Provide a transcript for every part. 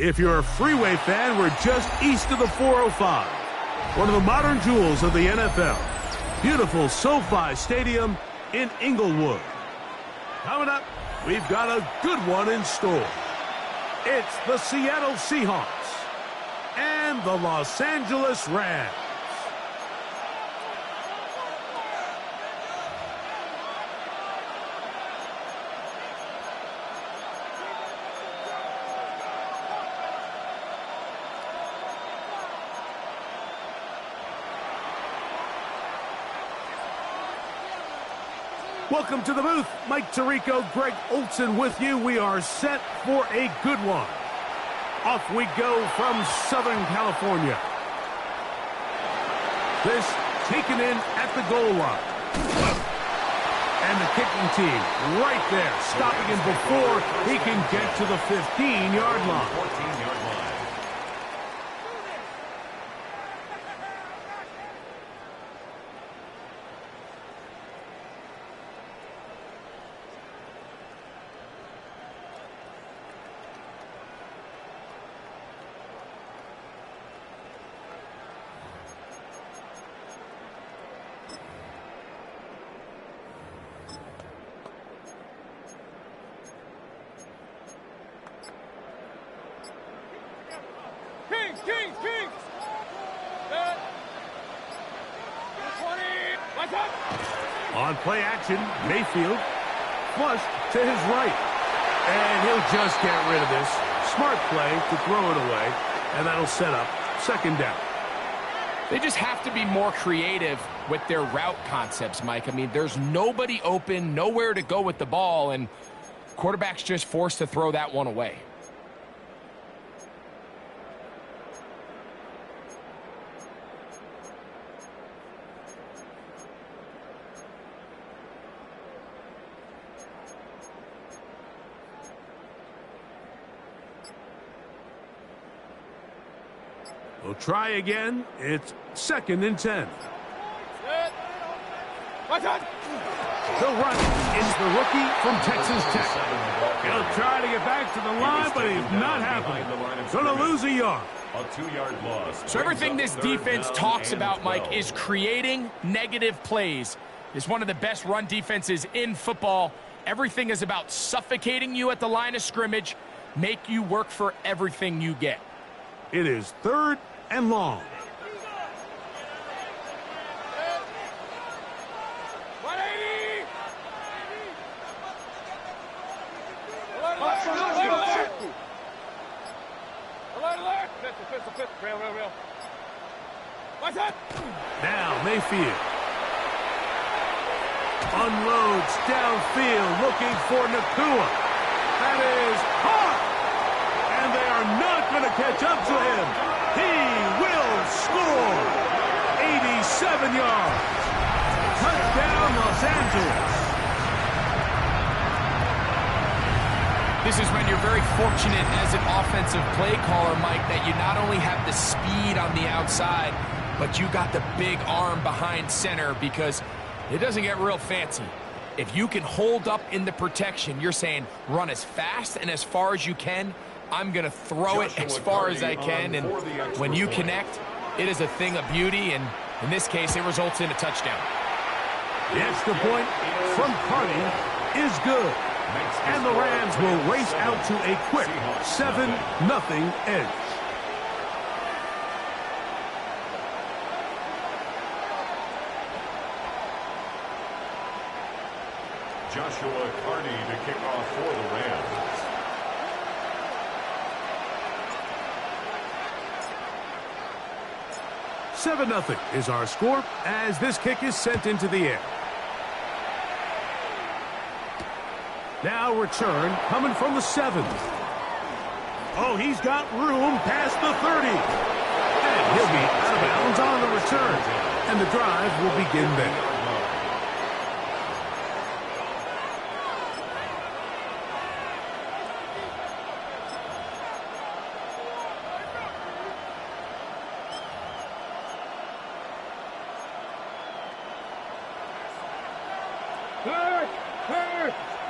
If you're a freeway fan, we're just east of the 405. One of the modern jewels of the NFL. Beautiful SoFi Stadium in Inglewood. Coming up, we've got a good one in store. It's the Seattle Seahawks and the Los Angeles Rams. Welcome to the booth. Mike Tirico, Greg Olson with you. We are set for a good one. Off we go from Southern California. This taken in at the goal line. And the kicking team right there, stopping him before he can get to the 15-yard line. Kings! On play action, Mayfield flushed to his right. And he'll just get rid of this. Smart play to throw it away. And that'll set up second down. They just have to be more creative with their route concepts, Mike. I mean, there's nobody open, nowhere to go with the ball, and quarterback's just forced to throw that one away. We'll try again. It's 2nd and 10. He'll run. It's the rookie from Texas Tech. He'll try to get back to the line, but he's not happening. Going to lose a yard. A 2-yard loss. So everything this defense talks about, Mike, is creating negative plays. It's one of the best run defenses in football. Everything is about suffocating you at the line of scrimmage, make you work for everything you get. It is 3rd and long. Now Mayfield unloads downfield looking for Nakua. That is hot, and they are not going to catch up to him. He will score. 87 yards. Touchdown Los Angeles. This is when you're very fortunate as an offensive play caller, Mike, that you not only have the speed on the outside, but you got the big arm behind center, because it doesn't get real fancy. If you can hold up in the protection, you're saying run as fast and as far as you can. I'm going to throw it as far as I can, and when you connect, it is a thing of beauty, and in this case, it results in a touchdown. The extra point from Carney is good. And the Rams will race out to a quick 7-0 edge. Joshua Carney to kick off for the Rams. $7-0 is our score as this kick is sent into the air. Now return coming from the 7. Oh, he's got room past the 30. And he'll be out of bounds on the return. And the drive will begin there.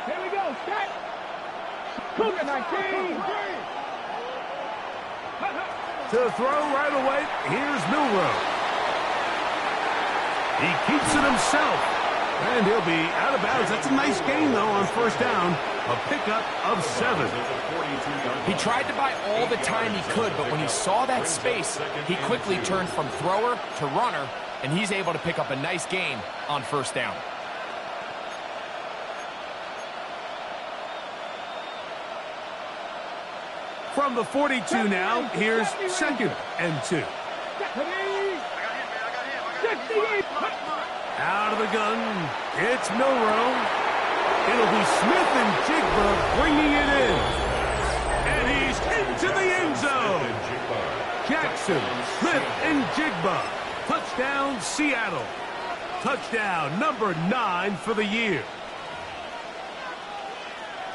Here we go, set. Cougar 19. To throw right away, here's Milroe. He keeps it himself, and he'll be out of bounds. That's a nice gain, though, on first down. A pickup of 7. He tried to buy all the time he could, but when he saw that space, he quickly turned from thrower to runner, and he's able to pick up a nice gain on first down. From the 42 now, here's 2nd and 2. Out of the gun, it's Milroe. It'll be Smith and Jigba bringing it in. And he's into the end zone. Jackson, Smith, and Jigba. Touchdown, Seattle. Touchdown number 9 for the year.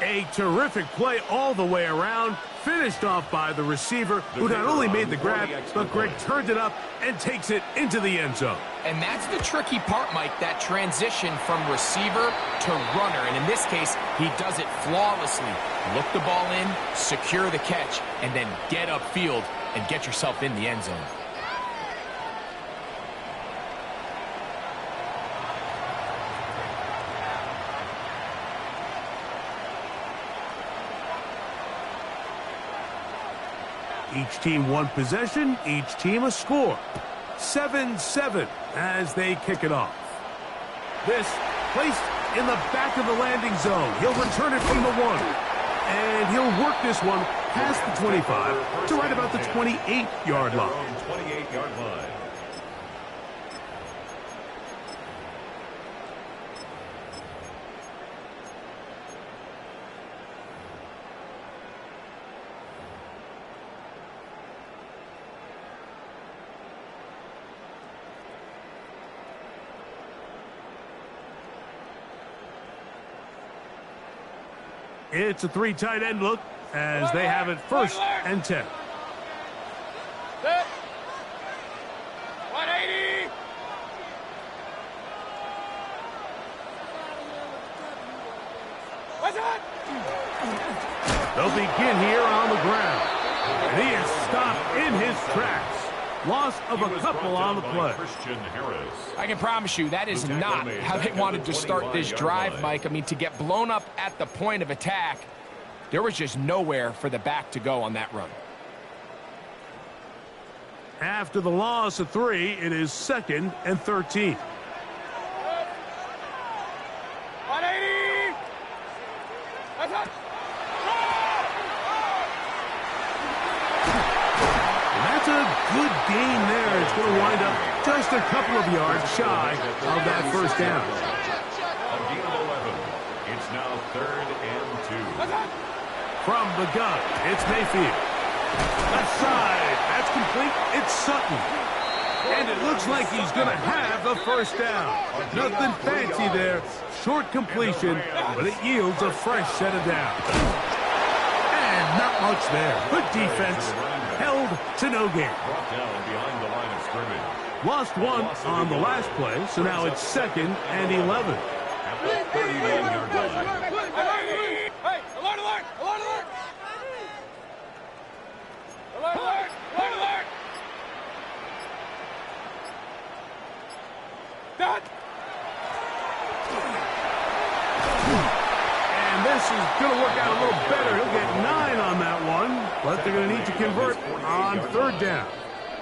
A terrific play all the way around, finished off by the receiver, who not only made the grab, but Greg turned it up and takes it into the end zone. And that's the tricky part, Mike, that transition from receiver to runner. And in this case, he does it flawlessly. Look the ball in, secure the catch, and then get upfield and get yourself in the end zone. Each team one possession, each team a score. 7-7 as they kick it off. This placed in the back of the landing zone. He'll return it from the 1. And he'll work this one past the 25 to right about the 28-yard line. 28-yard line. It's a 3 tight end look as they have it 1st and 10. 180. What's that? They'll begin here on the ground. And he is stopped in his tracks. Loss of a couple on the play. I can promise you that is not how they wanted to start this drive, Mike. I mean, to get blown up at the point of attack, there was just nowhere for the back to go on that run. After the loss of 3, it is 2nd and 13. 180. That's it. That's a good gain there. It's going to wind up just a couple of yards shy of that first down. A gain of 11. It's now 3rd and 2. From the gun, it's Mayfield. Left side, that's complete. It's Sutton. And it looks like he's going to have the first down. Nothing fancy there. Short completion, but it yields a fresh set of downs. And not much there. Good defense. Held to no gain. Brought down behind the line of scrimmage. Lost 1 on the last play, so now it's 2nd and 11. At the 39-yard line. Hey, alert, alert, alert, alert. Alert, alert, alert, alert. Done. And this is going to work out a little better. He'll get 9 on that one, but they're going to need to convert on 3rd down.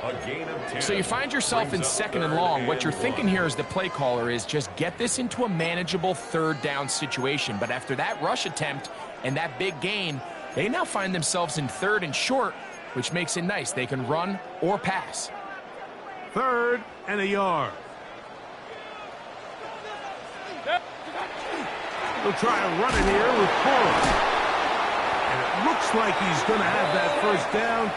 A gain of 10. So you find yourself in 2nd and long. What you're thinking here as the play caller is just get this into a manageable 3rd down situation. But after that rush attempt and that big gain, they now find themselves in 3rd and short, which makes it nice. They can run or pass. 3rd and a yard. They'll try to run it here with Coral. And it looks like he's going to have that first down.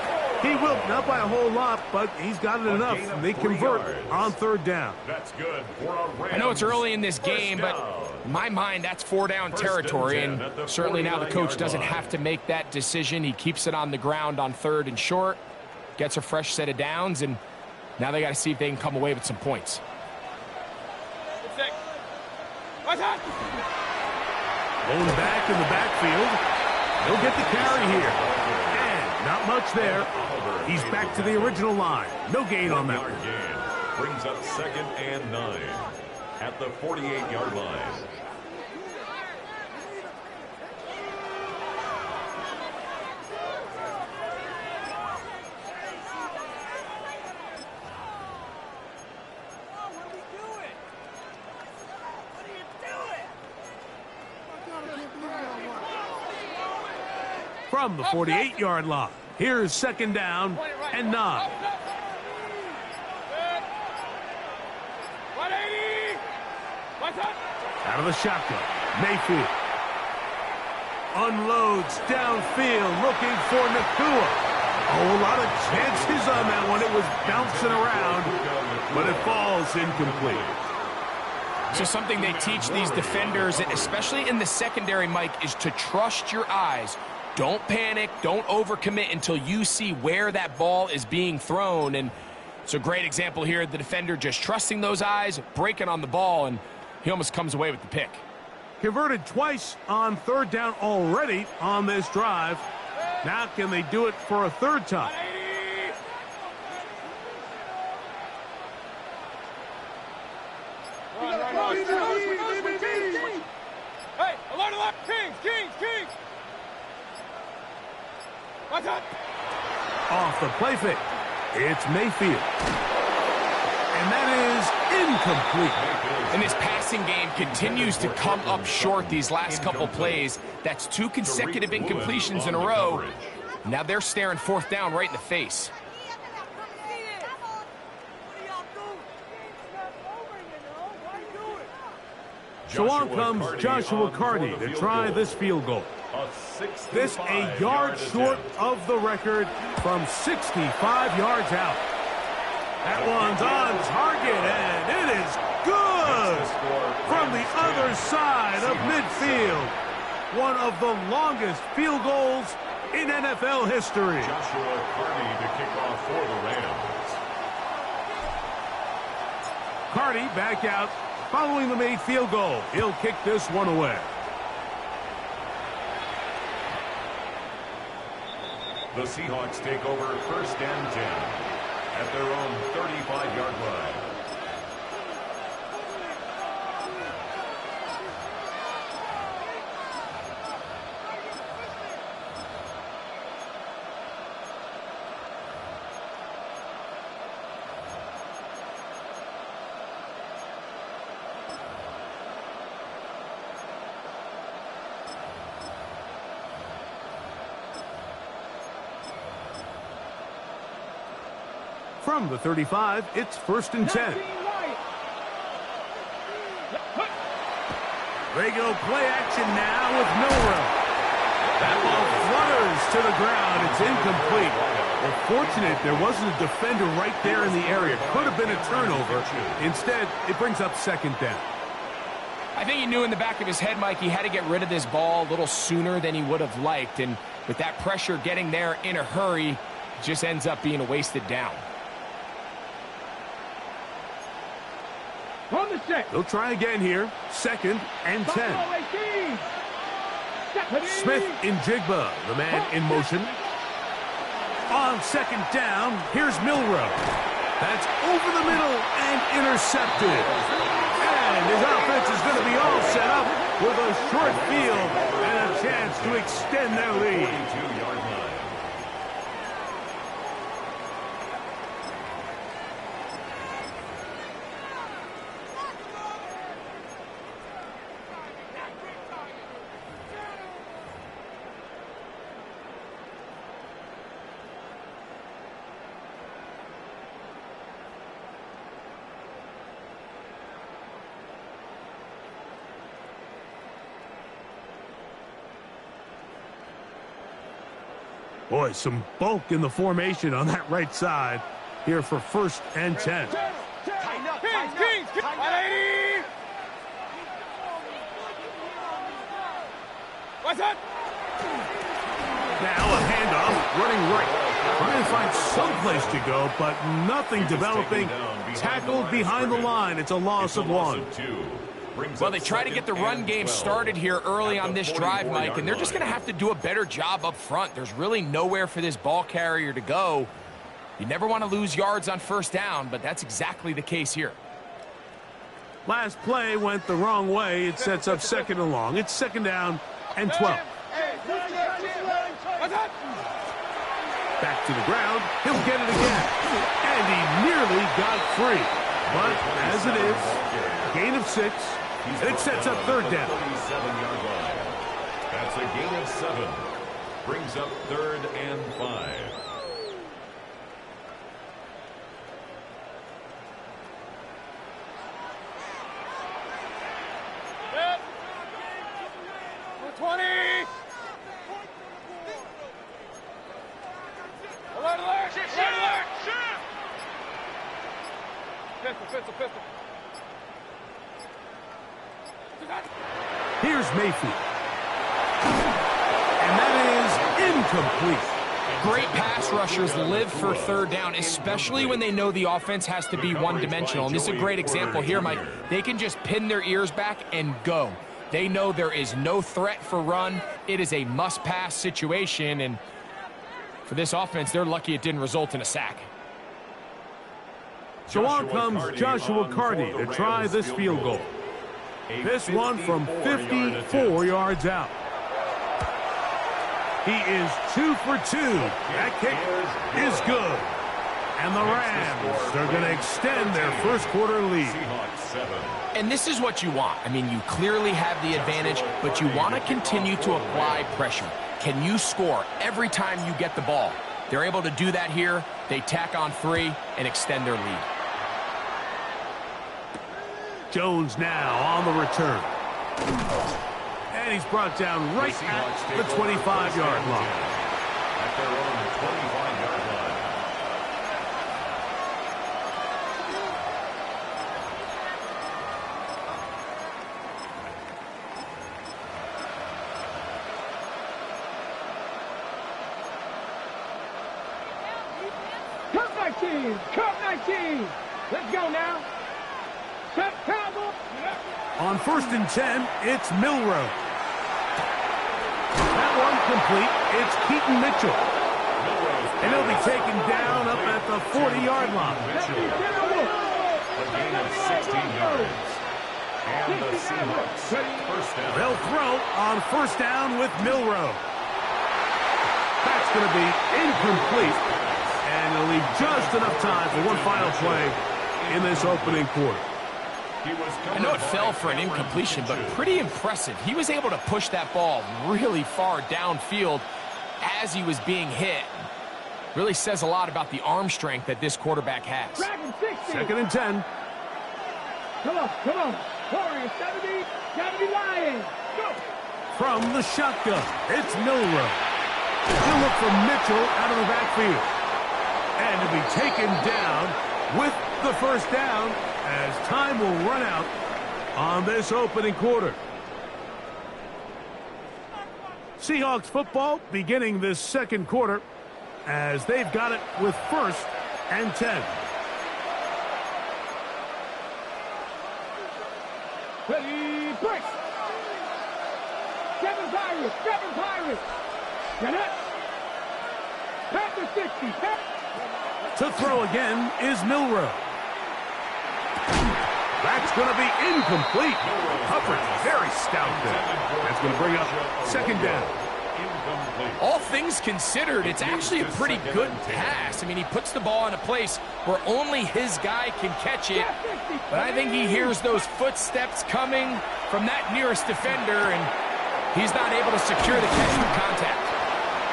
He will, not by a whole lot, but he's got it enough. They convert on 3rd down. That's good for a Rams. I know it's early in this game, but in my mind, that's 4-down territory. And certainly now the coach doesn't have to make that decision. He keeps it on the ground on 3rd and short, gets a fresh set of downs, and now they got to see if they can come away with some points. Going back in the backfield. He'll get the carry here. And Not much there. He's back to the original line. No gain on that one. Gain brings up 2nd and 9 at the 48-yard line. From the 48-yard line, here's 2nd down and 9. Out of the shotgun, Mayfield unloads downfield, looking for Nakua. Oh, a lot of chances on that one. It was bouncing around, but it falls incomplete. So something they teach these defenders, especially in the secondary, Mike, is to trust your eyes. Don't panic, don't overcommit until you see where that ball is being thrown. And it's a great example here, the defender just trusting those eyes, breaking on the ball, and he almost comes away with the pick. Converted twice on 3rd down already on this drive. Now can they do it for a 3rd time? Hey, alert, Kings! What's up? Off the play fake, it's Mayfield. And that is incomplete. And his passing game continues to come up short these last couple plays. That's 2 consecutive incompletions in a row. Now they're staring 4th down right in the face. So on comes Joshua Carty to try this field goal. This a yard short of the record from 65 yards out. That one's on target, and it is good from the other side of midfield. One of the longest field goals in NFL history. Joshua Carty to kick off for the Rams. Carty back out following the made field goal. He'll kick this one away. The Seahawks take over 1st and 10 at their own 35-yard line. From the 35, it's 1st and 10. They go play action now with Milrow. That ball flutters to the ground. It's incomplete. Well, fortunate there wasn't a defender right there in the area. Could have been a turnover. Instead, it brings up 2nd down. I think he knew in the back of his head, Mike, he had to get rid of this ball a little sooner than he would have liked. And with that pressure getting there in a hurry, it just ends up being a wasted down. They'll try again here. 2nd and 10. Smith in Jigba, the man in motion. On 2nd down, here's Milrow. That's over the middle and intercepted. And his offense is going to be all set up with a short field and a chance to extend their lead. 22-yard line. Boy, some bulk in the formation on that right side here for 1st and 10. Kings! What's up? Now a handoff, running right. Trying to find some place to go, but nothing developing. Tackled behind the line. It's a loss of 1. Well, they try to get the run game started here early on this drive, Mike, and they're just going to have to do a better job up front. There's really nowhere for this ball carrier to go. You never want to lose yards on first down, but that's exactly the case here. Last play went the wrong way. It sets up second and long. It's second down and 12. Back to the ground. He'll get it again. And he nearly got free. But as it is, gain of 6. And it sets up third down. 37-yard line. That's a gain of 7. Brings up third and 5. Set. 20. Alert, alert. Alert, alert. Pistol. Here's Mayfield. And that is incomplete. Great pass rushers live for third down, especially when they know the offense has to be one-dimensional. And this is a great example here, Mike. They can just pin their ears back and go. They know there is no threat for run. It is a must-pass situation, and for this offense, they're lucky it didn't result in a sack. So on comes Joshua Carty to try this field goal. This one from 54 yards out. He is 2 for 2. That kick is good. And the Rams are going to extend their first quarter lead. And this is what you want. I mean, you clearly have the advantage, but you want to continue to apply pressure. Can you score every time you get the ball? They're able to do that here. They tack on 3 and extend their lead. Jones now on the return. And he's brought down right at the 25-yard line. At their own 25-yard line. Cup 19. Let's go now. Set Cowboy. On first and 10, it's Milroe. That one complete. It's Keaton Mitchell. And he'll be taken down up at the 40-yard line. A gain of 16 yards. And the Seahawks first down. They'll throw on first down with Milroe. That's going to be incomplete. And it'll leave just enough time for one final play in this opening quarter. I know it fell for an incompletion, but pretty impressive. He was able to push that ball really far downfield as he was being hit. Really says a lot about the arm strength that this quarterback has. Second and 10. Come on. Warriors, 70 Lions. Go. From the shotgun, it's Milroe. He'll look for Mitchell out of the backfield. And to be taken down with the first down as time will run out on this opening quarter. Seahawks football beginning this second quarter as they've got it with first and 10. Ready, break. Seven Pirates. Get it. Past the 60. To throw again is Milroe. That's going to be incomplete. Hubbard, very stout there. That's going to bring up second down. All things considered, it's actually a pretty good pass. I mean, he puts the ball in a place where only his guy can catch it. But I think he hears those footsteps coming from that nearest defender, and he's not able to secure the catch through contact.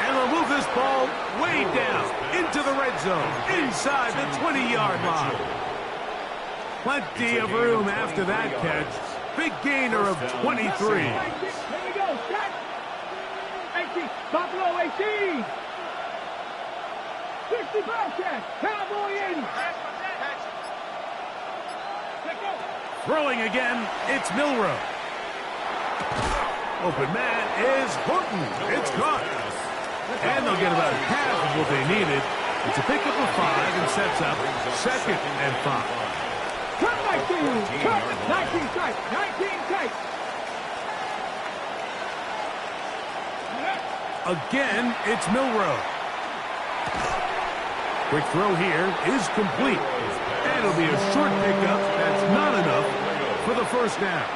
And they'll move this ball way down into the red zone, inside the 20-yard line. Plenty of room after that catch. Big gainer of 23. Here we go. Set. 18. Buffalo 18. 60 Bobcat. Cowboy 80. Throwing again, it's Milroe. Open man is Horton. It's caught. And they'll get about half of what they needed. It's a pickup of 5 and sets up second and 5. Cut 19. Cut 19 tight. 19 tight. Again, it's Milroe. Quick throw here is complete. And it'll be a short pickup. That's not enough for the first down.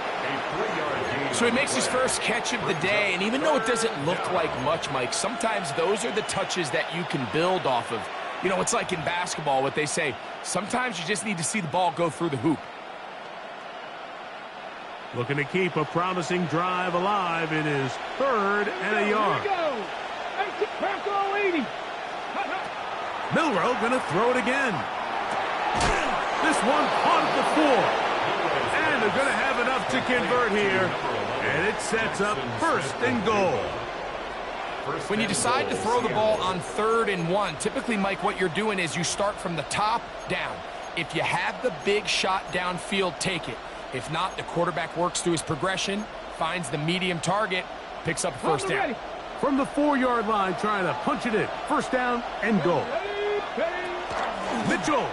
So he makes his first catch of the day, and even though it doesn't look like much, Mike, sometimes those are the touches that you can build off of. You know, it's like in basketball, what they say, sometimes you just need to see the ball go through the hoop. Looking to keep a promising drive alive. It is 3rd and a yard. Here we go. Pass all 80. Milroe going to throw it again. This one caught at the 4. And they're going to have enough to convert here. And it sets up 1st and goal. When you decide to throw the ball on 3rd and 1, typically, Mike, what you're doing is you start from the top down. If you have the big shot downfield, take it. If not, the quarterback works through his progression, finds the medium target, picks up first down. From the 4-yard line, trying to punch it in. 1st down and goal. Mitchell.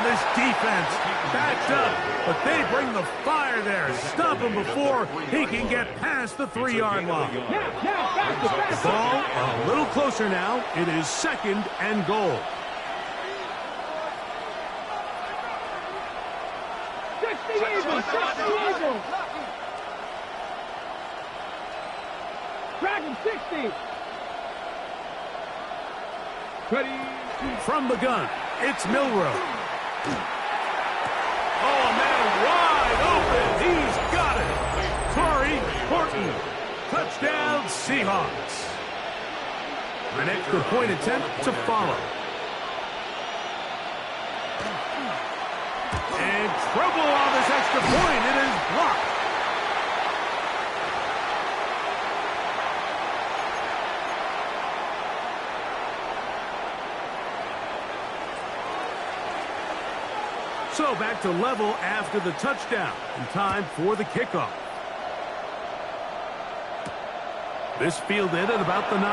This defense backed up, but they bring the fire there. Stop him before he can get past the 3-yard line. The ball a little closer now. It is 2nd and goal. 60 Eagles. 60 Eagles. Dragon 60. Ready. From the gun, it's Milroe. Oh, man, wide open. He's got it. Torrey Horton. Touchdown, Seahawks. An extra point attempt to follow. And trouble on this extra point. It is blocked. So back to level after the touchdown. And time for the kickoff. This fielded at about the 9.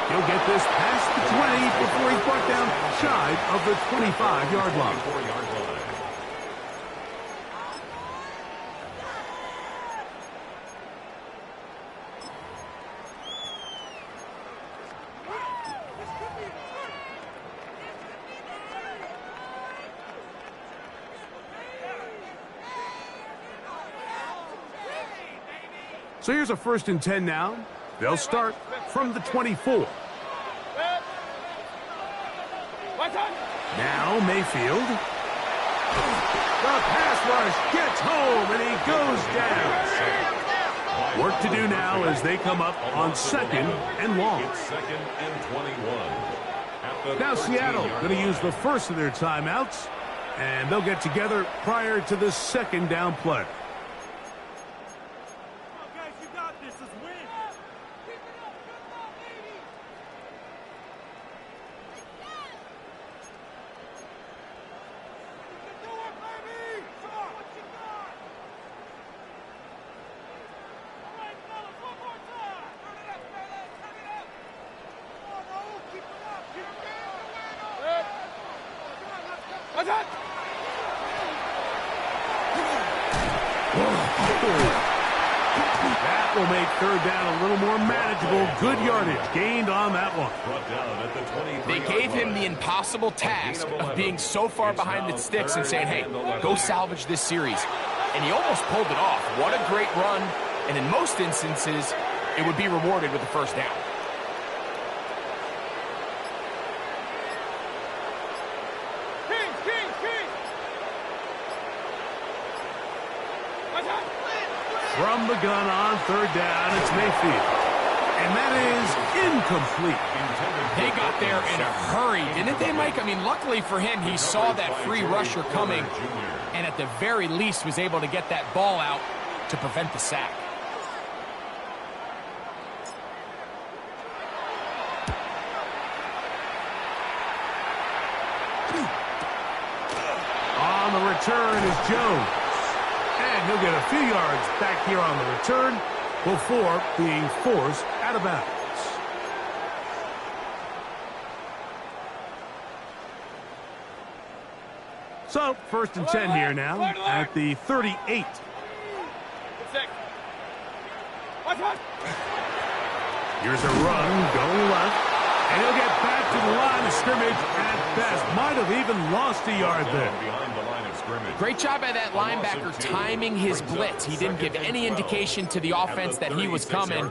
He'll get this past the 20 before he's brought down shy of the 25-yard line. So here's a 1st and 10 now. They'll start from the 24. Now Mayfield. The pass rush gets home, and he goes down. Work to do now as they come up on 2nd and long. It's 2nd and 21. Now Seattle going to use the first of their timeouts, and they'll get together prior to the 2nd down play. That will make 3rd down a little more manageable. Good yardage gained on that one. They gave him the impossible task of being so far behind the sticks and saying, hey, go salvage this series. And he almost pulled it off. What a great run. And in most instances, it would be rewarded with a 1st down. From the gun on 3rd down, it's Mayfield. And that is incomplete. They got there in a hurry, didn't they, Mike? I mean, luckily for him, he saw that free rusher coming and at the very least was able to get that ball out to prevent the sack. On the return is Jones. And he'll get a few yards back here on the return before being forced out of bounds. So, 1st and 10 here now at the 38. Here's a run, going left. And he'll get back to the line of scrimmage at best. Might have even lost a yard there. Great job by that linebacker timing his blitz. He didn't give any indication to the offense that he was coming.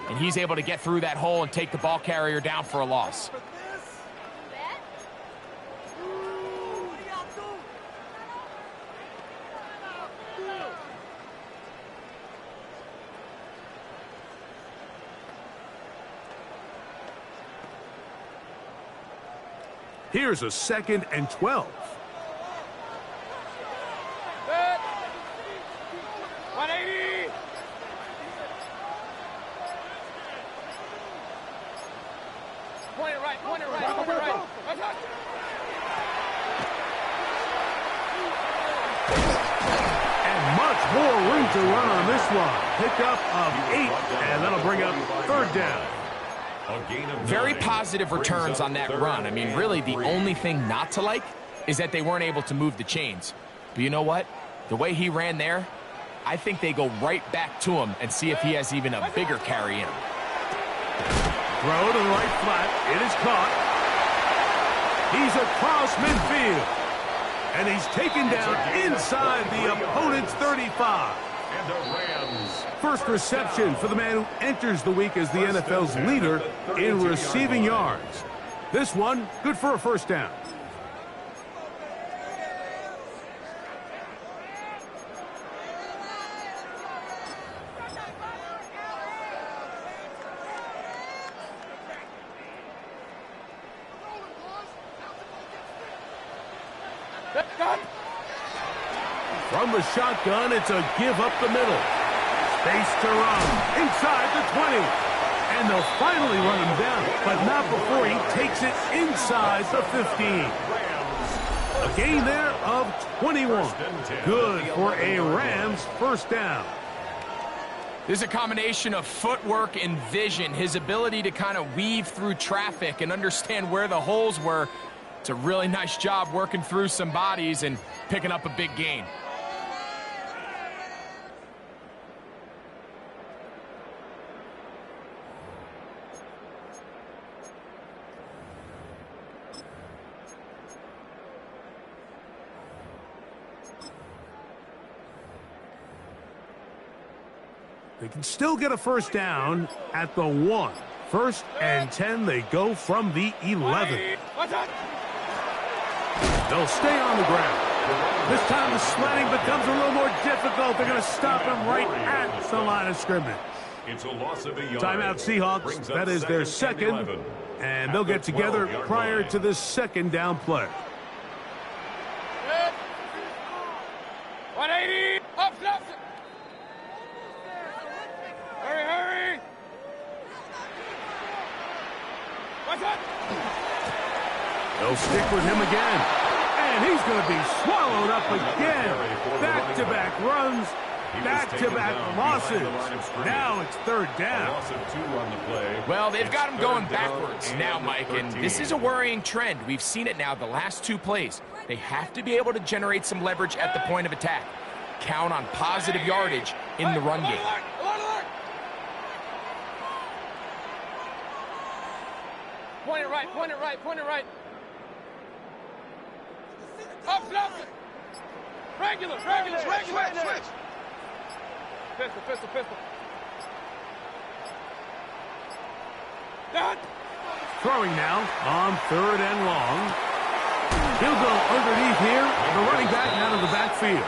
And he's able to get through that hole and take the ball carrier down for a loss. Here's a 2nd and 12. 180. Point it right. And much more room to run on this one. Pickup of 8, and that'll bring up 3rd down. Very positive returns on that run. I mean, really, the only thing not to like is that they weren't able to move the chains. But you know what? The way he ran there, I think they go right back to him and see if he has even a bigger carry in him. Throw to the right flat. It is caught. He's across midfield. And he's taken down inside the opponent's 35. And the Rams. First reception for the man who enters the week as the NFL's leader in receiving yards. This one, good for a 1st down. From the shotgun, it's a give up the middle. Space to run inside the 20. And they'll finally run him down, but not before he takes it inside the 15. A gain there of 21. Good for a Rams 1st down. There's a combination of footwork and vision, his ability to kind of weave through traffic and understand where the holes were. It's a really nice job working through some bodies and picking up a big gain. They can still get a 1st down at the 1. 1st and 10, they go from the 11. They'll stay on the ground. This time the sledding becomes a little more difficult. They're going to stop him right at the line of scrimmage. It's a loss of a yard. Timeout Seahawks. That is their 2nd. And they'll get together prior to this 2nd down play. 180. Up. Hurry. They'll stick with him again. And he's going to be swallowed up again. Back-to-back runs. Back-to-back losses. Now it's 3rd down. Well, they've got him going backwards now, Mike, and this is a worrying trend. We've seen it now the last 2 plays. They have to be able to generate some leverage at the point of attack. Count on positive yardage in the run game. Point it right. Up. Regular. Switch. Pistol. Done. Throwing now on 3rd and long. He'll go underneath here. The running back out of the backfield.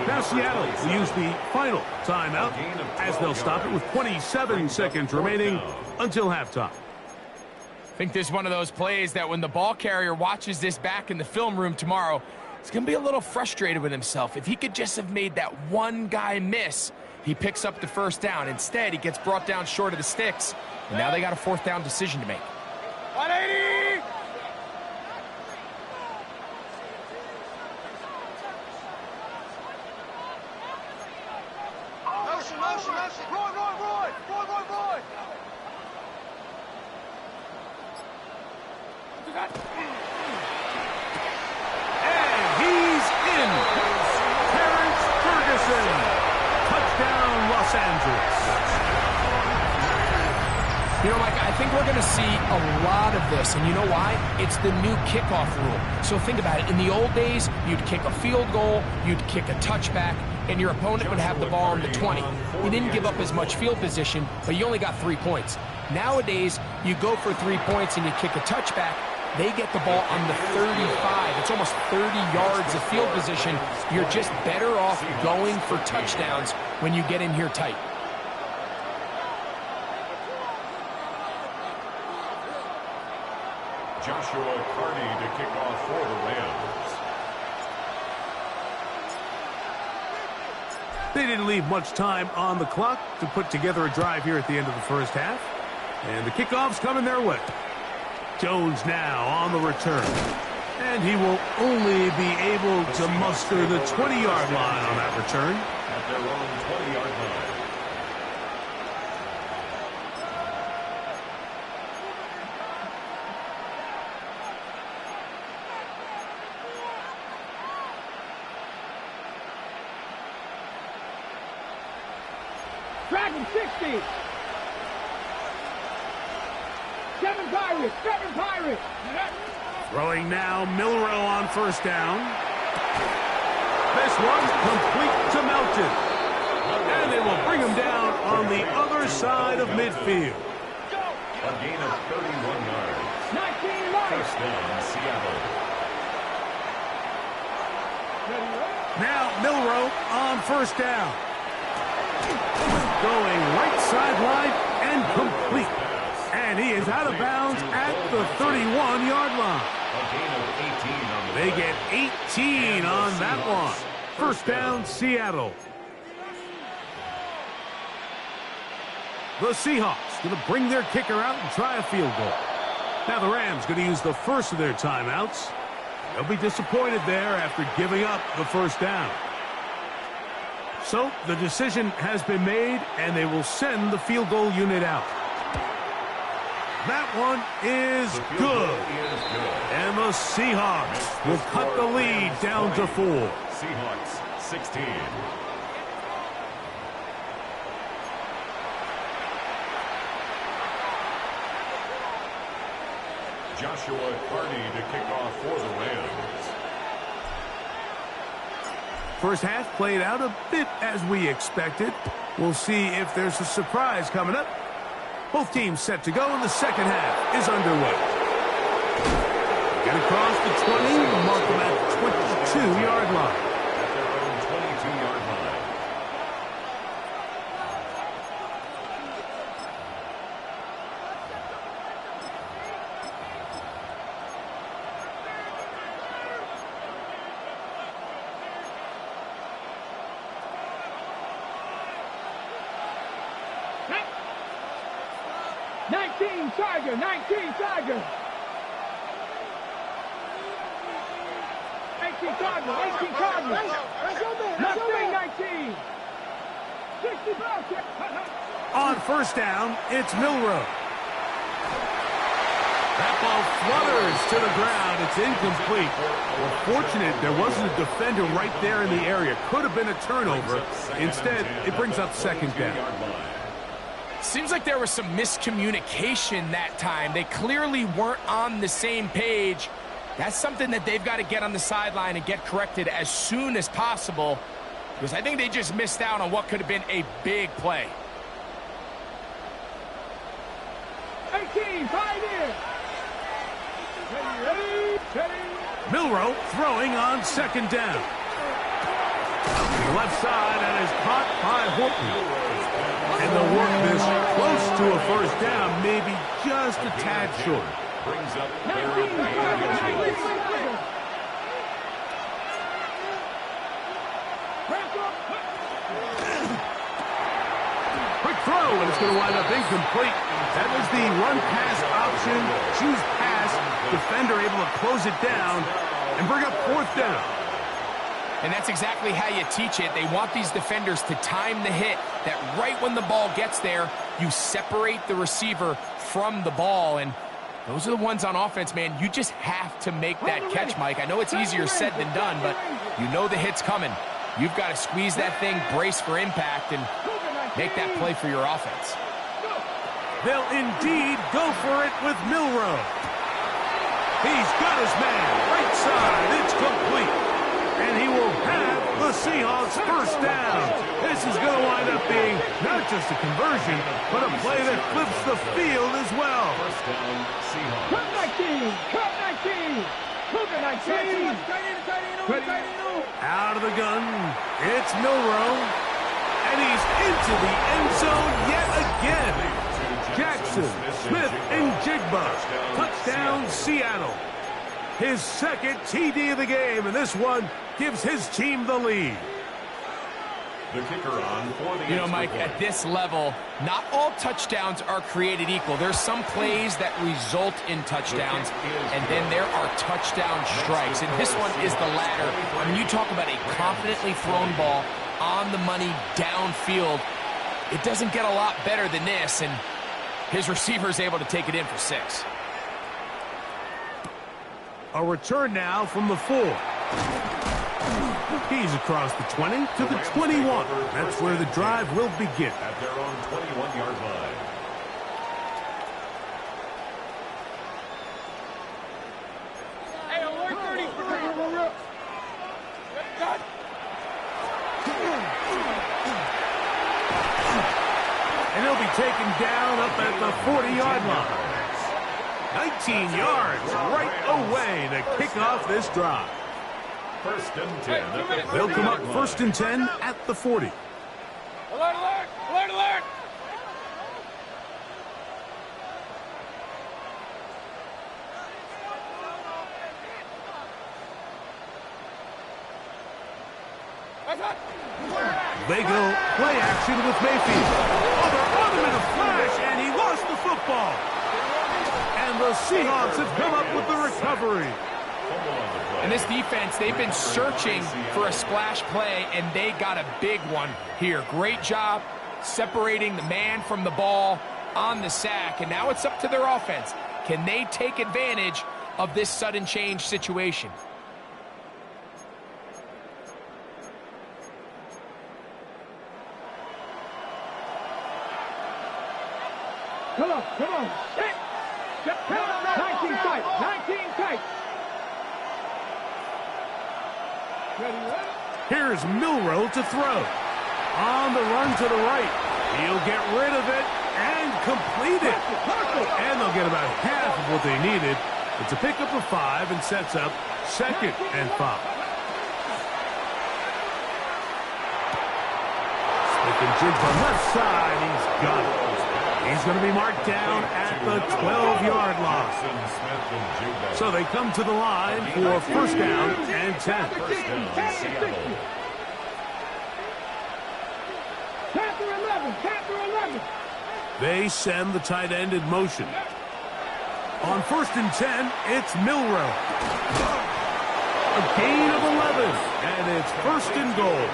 Now Seattle will use the final timeout as they'll stop it with 27 seconds remaining until halftime. I think this is one of those plays that when the ball carrier watches this back in the film room tomorrow, he's going to be a little frustrated with himself. If he could just have made that one guy miss, he picks up the 1st down. Instead, he gets brought down short of the sticks, and now they got a 4th down decision to make. 180. Motion. Roy. And he Los Angeles. You know, Mike, I think we're going to see a lot of this, and you know why? It's the new kickoff rule. So think about it. In the old days, you'd kick a field goal, you'd kick a touchback, and your opponent would have the ball on the 20. You didn't give up as much field position, but you only got 3 points. Nowadays, you go for 3 points and you kick a touchback, they get the ball on the 35. It's almost 30 yards of field position. You're just better off going for touchdowns when you get in here tight. Joshua Carney to kick off for the Rams. They didn't leave much time on the clock to put together a drive here at the end of the first half. And the kickoff's coming their way. Jones now on the return. And he will only be able to muster the 20-yard line on that return. At their own 20-yard line. Dragon 60. 7 Pirates. 7 Pirates. Throwing now, Milrow on first down. This one's complete to Melton. And they will bring him down on the other side of midfield. A gain of 31 yards. 19 yards. First down, Seattle. Now Milrow on first down. Going right sideline and complete. And he is out of bounds at the 31-yard line. A gain of 18 on the They play. get 18 on that one. First down, Seattle. The Seahawks going to bring their kicker out and try a field goal. Now the Rams going to use the first of their timeouts. They'll be disappointed there after giving up the first down. So the decision has been made, and they will send the field goal unit out. That one is good. And the Seahawks will cut the lead down to 4. Seahawks 16. Joshua Carney to kick off for the Rams. First half played out a bit as we expected. We'll see if there's a surprise coming up. Both teams set to go, and the second half is underway. Get across the 20, mark them at the 22-yard line. At their own 22-yard line. Tiger, 19 Tiger. 18 Tiger, 18 Tiger. Nothing, 19. 65. On first down, it's Milrow. That ball flutters to the ground. It's incomplete. Well, fortunate there wasn't a defender right there in the area. Could have been a turnover. Instead, it brings up second down. Seems like there was some miscommunication that time. They clearly weren't on the same page. That's something that they've got to get on the sideline and get corrected as soon as possible, because I think they just missed out on what could have been a big play. 18, fight in. Ready. Milrow throwing on second down. The left side, and is caught by Horton. And they'll work this close to a first down, maybe just a tad short. Brings up third and 18. Quick throw, and it's going to wind up incomplete. That was the run-pass option. Choose pass. Defender able to close it down and bring up fourth down. And that's exactly how you teach it. They want these defenders to time the hit, that right when the ball gets there, you separate the receiver from the ball. And those are the ones on offense, man. You just have to make that catch, Mike. I know it's easier said than done, but you know the hit's coming. You've got to squeeze that thing, brace for impact, and make that play for your offense. They'll indeed go for it with Milroe. He's got his man. Right side. It's complete. And he will have the Seahawks first down. This is going to wind up being not just a conversion, but a play that flips the field as well. First down, Seahawks. Cut 19. Cut 19. Cougar 19. Out of the gun. It's Milroe. And he's into the end zone yet again. Jackson, Smith, and Jigba. Touchdown, Seattle. His second TD of the game, and this one gives his team the lead. The kicker on for the You know, Mike, at this level, not all touchdowns are created equal. There's some plays that result in touchdowns, and then there are touchdown strikes. And this one is the latter. When you talk about a confidently thrown ball on the money downfield, it doesn't get a lot better than this, and his receiver is able to take it in for 6. A return now from the 4. He's across the 20 to the 21. That's where the drive will begin. At their own 21-yard line. Hey, alert 30. And he'll be taken down up at the 40-yard line. 19 yards right away to kick off this drive. First and 10. They'll come up first and 10 at the 40. Alert, alert. Alert, alert. They go play action with Mayfield. Oh, they're on him in a flash, and he lost the football. And the Seahawks have come up with the recovery. And this defense, they've been searching for a splash play, and they got a big one here. Great job separating the man from the ball on the sack, and now it's up to their offense. Can they take advantage of this sudden change situation? Come on, come on. Hit. 19 tight. 19 tight. Here's Milroe to throw. On the run to the right. He'll get rid of it and complete it. And they'll get about half of what they needed. It's a pickup of 5 and sets up 2nd and 5. Smith and Jigba left side. He's got it. He's going to be marked down at the 12-yard line. So they come to the line for first down and 10. Capture 11. They send the tight end in motion. On first and 10, it's Milroe. A gain of 11, and it's first and goal.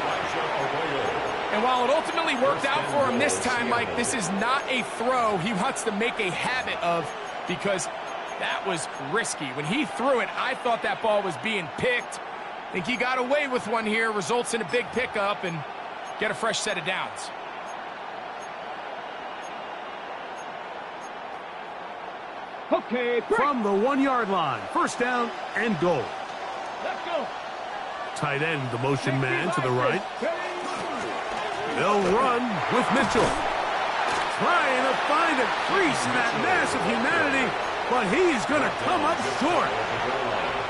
And while it ultimately worked out for him this time, Mike, this is not a throw he wants to make a habit of, because that was risky. When he threw it, I thought that ball was being picked. I think he got away with one here, results in a big pickup, and get a fresh set of downs. Okay, from the 1-yard line, first down and goal. Let's go. Tight end, the motion man to the right. They'll run with Mitchell. Trying to find a crease in that mass of humanity, but he's going to come up short.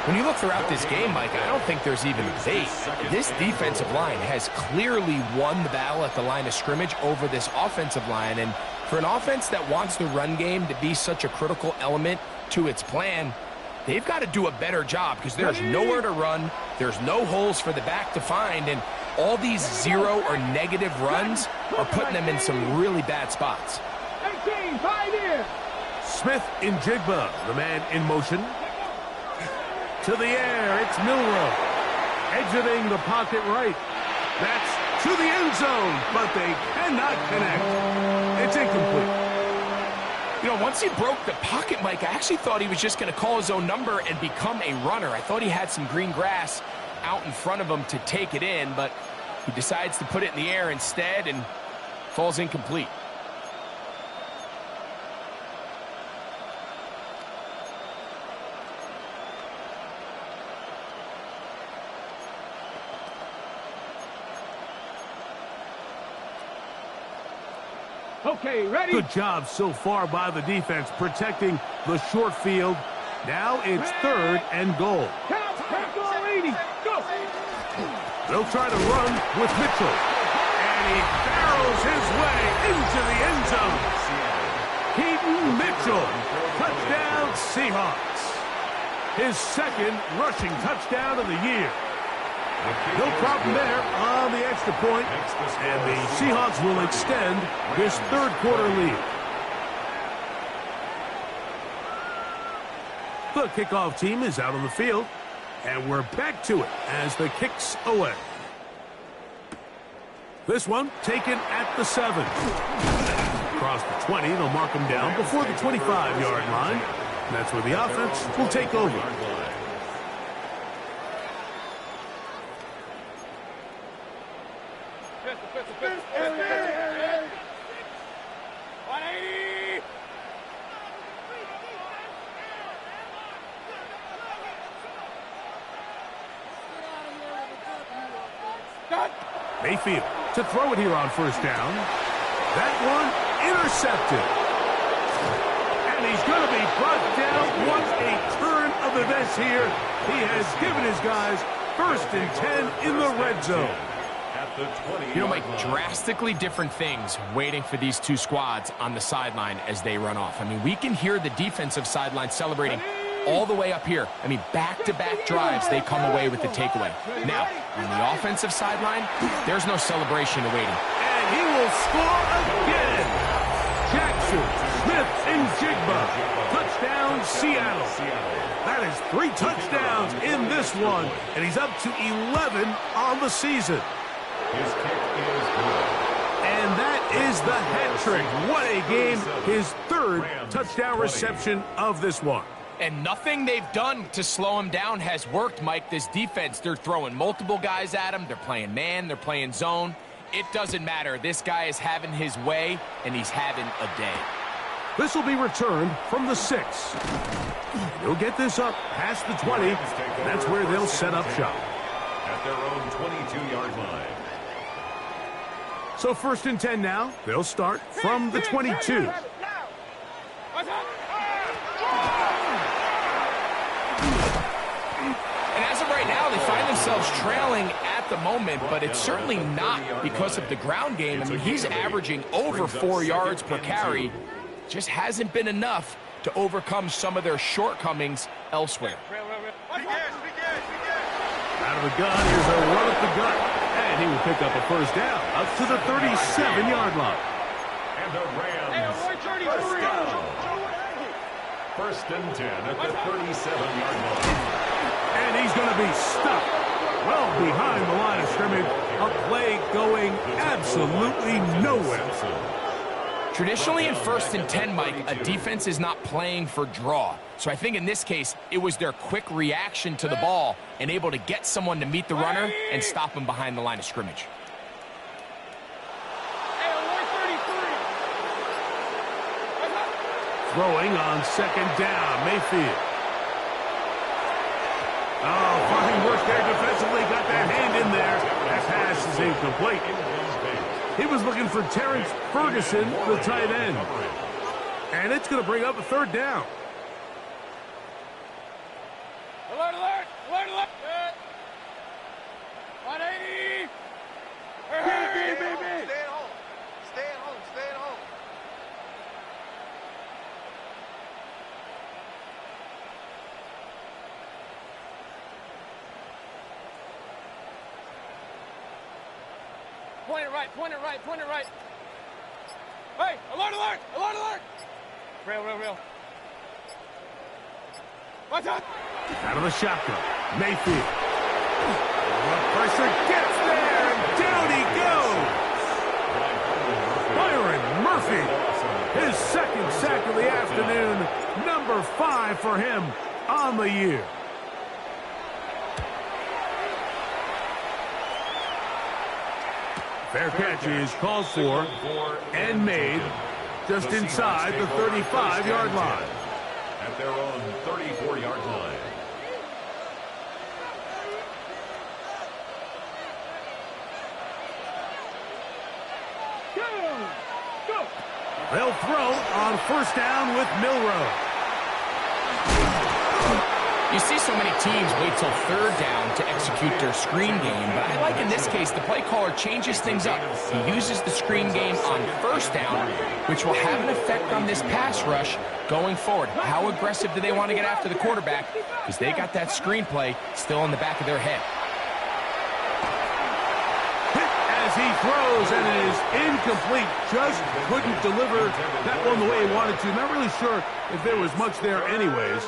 When you look throughout this game, Mike, I don't think there's even debate. This defensive line has clearly won the battle at the line of scrimmage over this offensive line. And for an offense that wants the run game to be such a critical element to its plan, they've got to do a better job, because there's nowhere to run. There's no holes for the back to find. And all these 0 or negative runs are putting them in some really bad spots. 18, 5 here. Smith in Jigba, the man in motion. To the air, it's Milroe. Exiting the pocket right. That's to the end zone, but they cannot connect. It's incomplete. You know, once he broke the pocket, Mike, I actually thought he was just going to call his own number and become a runner. I thought he had some green grass out in front of him to take it in, but he decides to put it in the air instead, and Falls incomplete. Okay, ready? Good job so far by the defense protecting the short field. Now it's 3rd and goal. Count, take all 80. Go. They'll try to run with Mitchell. And he barrels his way into the end zone. Keaton Mitchell. Touchdown, Seahawks. His 2nd rushing touchdown of the year. No problem there on the extra point, and the Seahawks will extend this 3rd quarter lead. The kickoff team is out on the field, and we're back to it as the kick's away. This one taken at the 7. Across the 20, they'll mark him down before the 25-yard line. That's where the offense will take over. Mayfield to throw it here on 1st down. That one intercepted. And he's going to be brought down. What a turn of events here. He has given his guys 1st and 10 in the red zone. You know, Mike, drastically different things waiting for these two squads on the sideline as they run off. I mean, we can hear the defensive sideline celebrating all the way up here. I mean, back-to-back drives, they come away with the takeaway. Now, on the offensive sideline, there's no celebration awaiting. And he will score again. Jackson, Smith, and Jigba. Touchdown, Seattle. That is 3 touchdowns in this one, and he's up to 11 on the season. His kick is good. And that is the hat trick. What a game. His 3rd touchdown reception of this one. And nothing they've done to slow him down has worked, Mike. This defense, they're throwing multiple guys at him. They're playing man. They're playing zone. It doesn't matter. This guy is having his way, and he's having a day. This will be returned from the 6. He'll get this up past the 20. That's where they'll set up shop. At their own 22-yard line. So 1st and 10 now. They'll start from the 22. And as of right now, they find themselves trailing at the moment, but it's certainly not because of the ground game. I mean, he's averaging over 4 yards per carry. Just hasn't been enough to overcome some of their shortcomings elsewhere. Out of the gun, here's a run up the gut. And he will pick up a 1st down up to the 37-yard line. And the Rams, 1st down. 1st and 10 at the 37-yard line. And he's going to be stuck well behind the line of scrimmage. A play going absolutely nowhere. Traditionally in 1st and 10, Mike, a defense is not playing for draw. So I think in this case, it was their quick reaction to the ball and able to get someone to meet the runner and stop him behind the line of scrimmage. Throwing on 2nd down, Mayfield. Oh, fine work there defensively. Got that hand in there. That pass is incomplete. He was looking for Terrence Ferguson, the tight end. And it's going to bring up a 3rd down. Alert, alert, alert, alert. 180. Stay at home. Stay at home. Stay at home. Point it right, point it right, point it right. Hey, alert, alert, alert, alert. Real, real, real. Watch out. Out of the shotgun, Mayfield. Pressure gets there, and down he goes. Byron Murphy, his 2nd sack of the afternoon, number 5 for him on the year. Fair catch is called for and made just inside the 35-yard line. At their own 34-yard line. Go! They'll throw on first down with Milroe. You see so many teams wait till third down to execute their screen game, but I like in this case the play caller changes things up. He uses the screen game on first down, which will have an effect on this pass rush going forward. How aggressive do they want to get after the quarterback? Because they got that screen play still in the back of their head. As he throws, and it is incomplete. Just couldn't deliver that one the way he wanted to. Not really sure if there was much there anyways.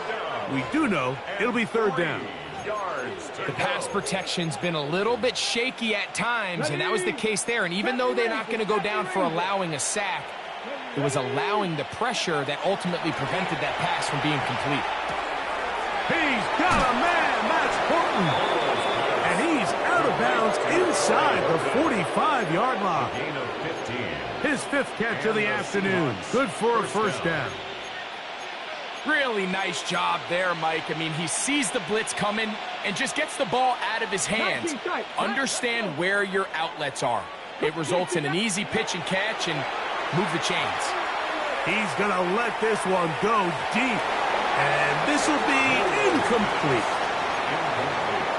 We do know it'll be third down. The pass protection's been a little bit shaky at times, and that was the case there. And even though they're not going to go down for allowing a sack, it was allowing the pressure that ultimately prevented that pass from being complete. He's got a man. That's Horton. And he's out of bounds inside the 45-yard line. His fifth catch of the afternoon. Good for a first down. Really nice job there, Mike. I mean, he sees the blitz coming and just gets the ball out of his hands. Understand where your outlets are. It results in an easy pitch and catch and move the chains. He's going to let this one go deep. And this will be incomplete.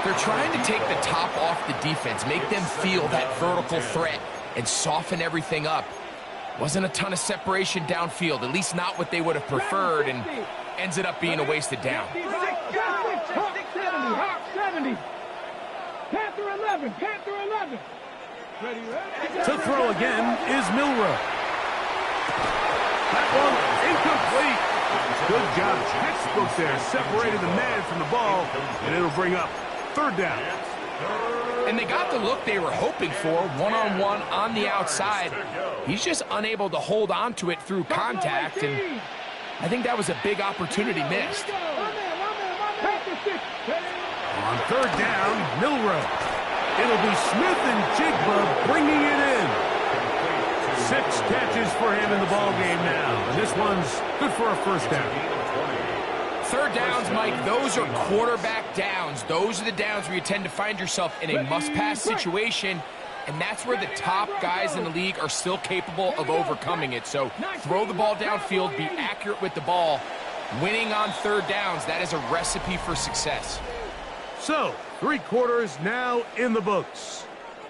They're trying to take the top off the defense, make them feel that vertical threat, and soften everything up. Wasn't a ton of separation downfield, at least not what they would have preferred, and ends it up being a wasted down. Hawk 70. Panther 11. Ready. To throw again is Milroe. That one incomplete. Good job. Textbook there. Separated the man from the ball, and it'll bring up third down. And they got the look they were hoping for, one-on-one on the outside. He's just unable to hold on to it through contact, and I think that was a big opportunity missed. On third down, Milroe. It'll be Smith and Jigba bringing it in. 6 catches for him in the ballgame now, and this one's good for a first down. Third downs, Mike, those are quarterback downs. Those are the downs where you tend to find yourself in a must-pass situation, and that's where the top guys in the league are still capable of overcoming it. So throw the ball downfield, be accurate with the ball. Winning on third downs, that is a recipe for success. So, 3 quarters now in the books.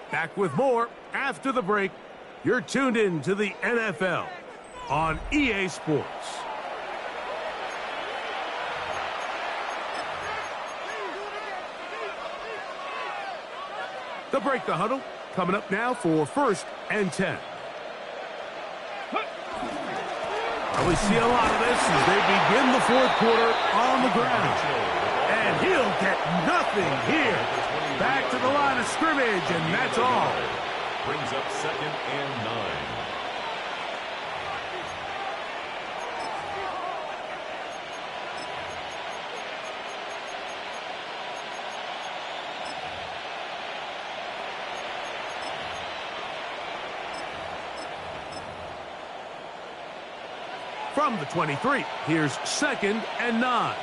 Back with more after the break. You're tuned in to the NFL on EA Sports. The break, the huddle, coming up now for 1st and 10. We see a lot of this as they begin the 4th quarter on the ground. And he'll get nothing here. Back to the line of scrimmage, and that's all. Brings up 2nd and 9. From the 23, here's 2nd and 9.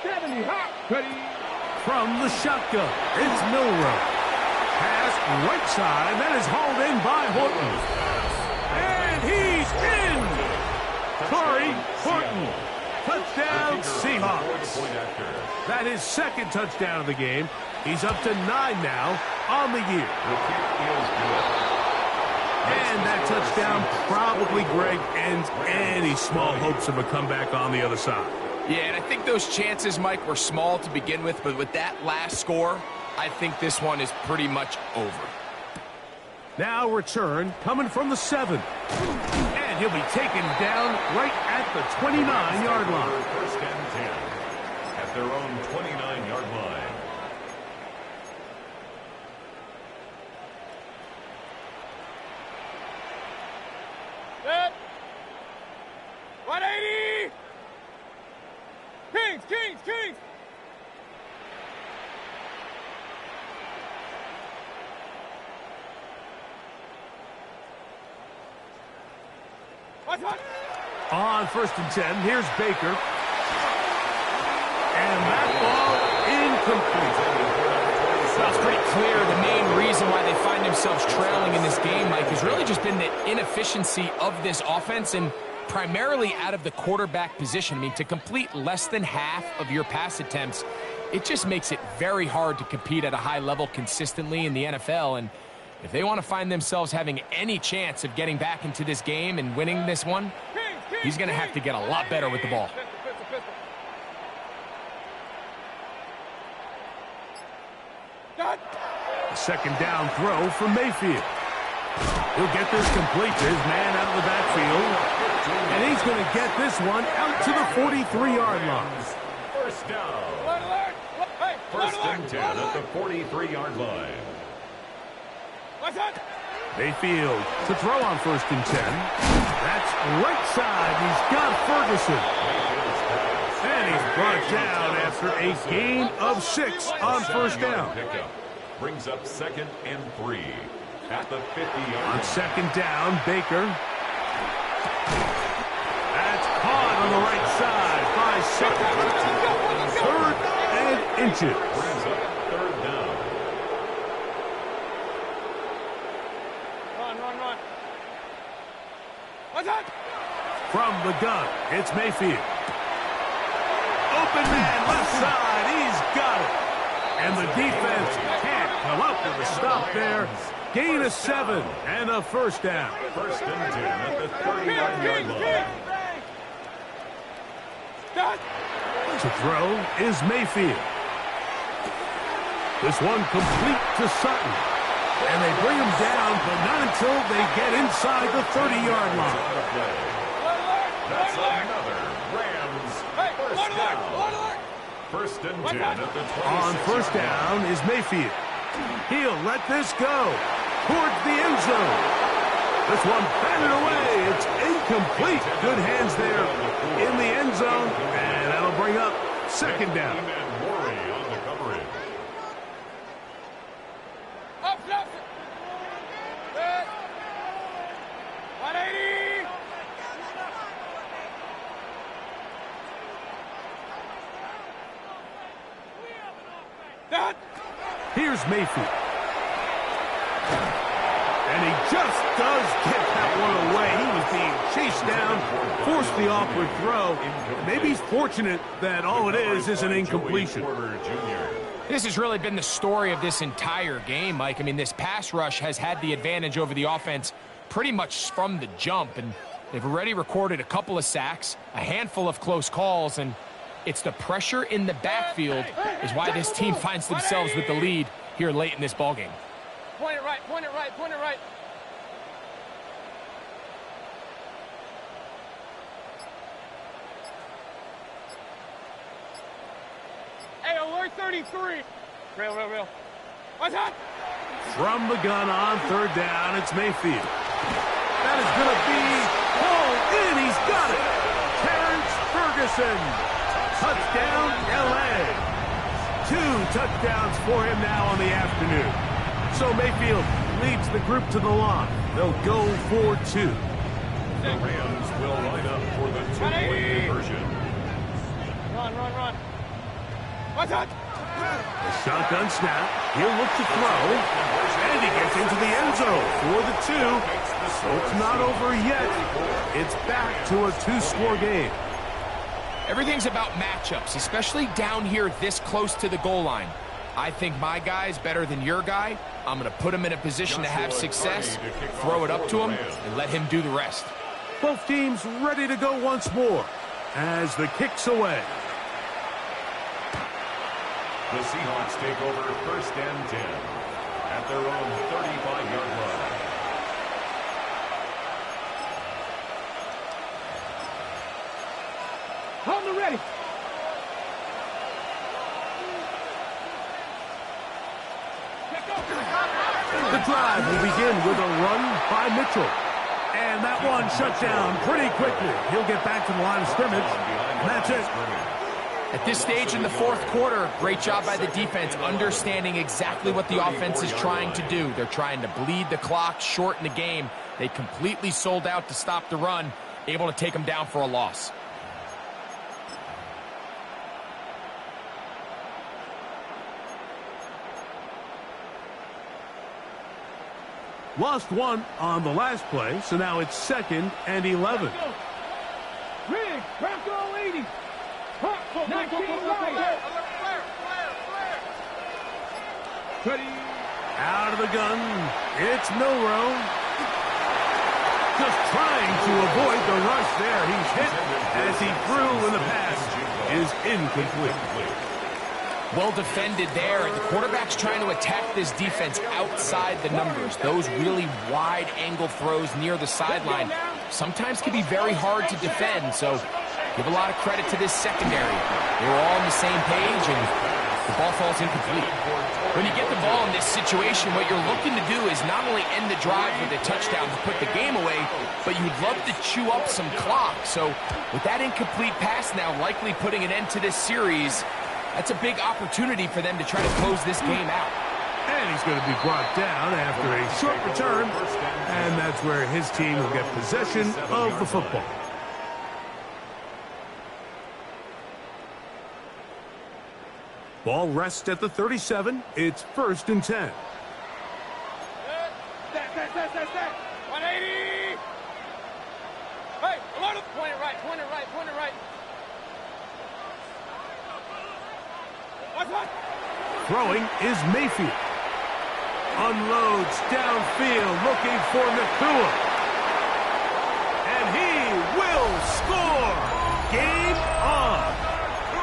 70. Ready. From the shotgun, it's Milroe. Pass right side, that is hauled in by Horton. And he's in! Corey Horton. Touchdown, Seahawks. That is 2nd touchdown of the game. He's up to 9 now on the year. And that touchdown probably, Greg, ends any small hopes of a comeback on the other side. Yeah, and I think those chances, Mike, were small to begin with, but with that last score, I think this one is pretty much over. Now return coming from the 7. And he'll be taken down right at the 29-yard line. 1st and 10 at their own 29-yard line. Set. 180. On 1st and 10, here's Baker. And that ball incomplete. Well, it's pretty clear the main reason why they find themselves trailing in this game, Mike, has really just been the inefficiency of this offense and primarily out of the quarterback position. I mean, to complete less than half of your pass attempts, it just makes it very hard to compete at a high level consistently in the NFL. And if they want to find themselves having any chance of getting back into this game and winning this one, he's going to have to get a lot better with the ball. A 2nd down throw from Mayfield. He'll get this complete to his man out of the backfield. And he's going to get this one out to the 43-yard line. First down. 1st and 10 at the 43-yard line. Mayfield to throw on 1st and 10. That's right side. He's got Ferguson. And he's brought down after a gain of 6 on 1st down. Brings up 2nd and 3 at the 50-yard line. On 2nd down, Baker. That's caught on the right side by Sutton. 3rd and inches. Brings up 3rd down. From the gun, it's Mayfield. Open man, left side, he's got it. And the defense can't come up with a stop there. Gain of 7 and a 1st down. 1st and 10 at the 31-yard line. To throw is Mayfield. This one complete to Sutton. And they bring him down, but not until they get inside the 30-yard line. That's another Rams first down. 1st and 10 at the 26. On 1st down is Mayfield. He'll let this go towards the end zone. This one batted away. It's incomplete. Good hands there in the end zone. And that'll bring up 2nd down. And Worry on the coverage. Here's Mayfield. And he just does get that one away. He was being chased down, forced the awkward throw. Maybe he's fortunate that all it is an incompletion. This has really been the story of this entire game, Mike. I mean, this pass rush has had the advantage over the offense pretty much from the jump. And they've already recorded a couple of sacks, a handful of close calls, and it's the pressure in the backfield is why this team finds themselves with the lead here late in this ballgame. Point it right, point it right, point it right. Hey, alert 33. Real. What's that? From the gun on 3rd down, it's Mayfield. That is going to be pulled in. He's got it. Terrence Ferguson. Touchdown, L.A. 2 touchdowns for him now on the afternoon. So Mayfield leads the group to the line. They'll go for 2. The Rams will line up for the 2-point conversion. Run. What's that? A shotgun snap. He'll look to throw. And he gets into the end zone for the 2. So it's not over yet. It's back to a 2-score game. Everything's about matchups, especially down here this close to the goal line. I think my guy's better than your guy. I'm going to put him in a position to have success, throw it up to him, and let him do the rest. Both teams ready to go once more as the kick's away. The Seahawks take over 1st and 10 at their own 35-yard line. On the ready. The drive will begin with a run by Mitchell. And that one shut down pretty quickly. He'll get back to the line of scrimmage. And that's it. At this stage in the fourth quarter, great job by the defense, understanding exactly what the offense is trying to do. They're trying to bleed the clock, shorten the game. They completely sold out to stop the run, able to take them down for a loss. Lost one on the last play, so now it's 2nd and 11. Riggs, Bronco 80. 19 right. Out of the gun, it's Milroe. Just trying to avoid the rush there. He's hit as he threw, and the pass is incomplete. Well defended there, and the quarterback's trying to attack this defense outside the numbers. Those really wide angle throws near the sideline sometimes can be very hard to defend, so give a lot of credit to this secondary. They were all on the same page, and the ball falls incomplete. When you get the ball in this situation, what you're looking to do is not only end the drive with a touchdown to put the game away, but you'd love to chew up some clock. So with that incomplete pass now likely putting an end to this series, that's a big opportunity for them to try to close this game out. And he's going to be brought down after a short return, and that's where his team will get possession of the football. Ball rests at the 37. It's 1st and 10. Set. 180. Hey, a lot of point it right. What? Throwing is Mayfield. Unloads downfield, looking for Nakua. And he will score. Game on.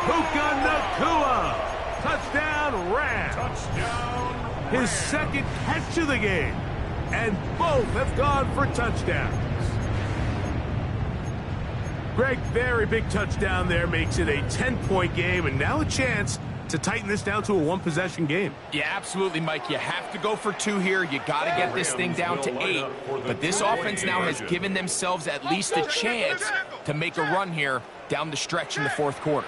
Puka Nakua. Touchdown, Rams. Touchdown. His 2nd catch of the game. And both have gone for touchdowns. Greg, very big touchdown there, makes it a 10-point game, and now a chance to tighten this down to a one-possession game. Yeah, absolutely, Mike. You have to go for 2 here. You got to get this thing down to 8. But this offense now has given themselves at least a chance to make a run here down the stretch in the fourth quarter.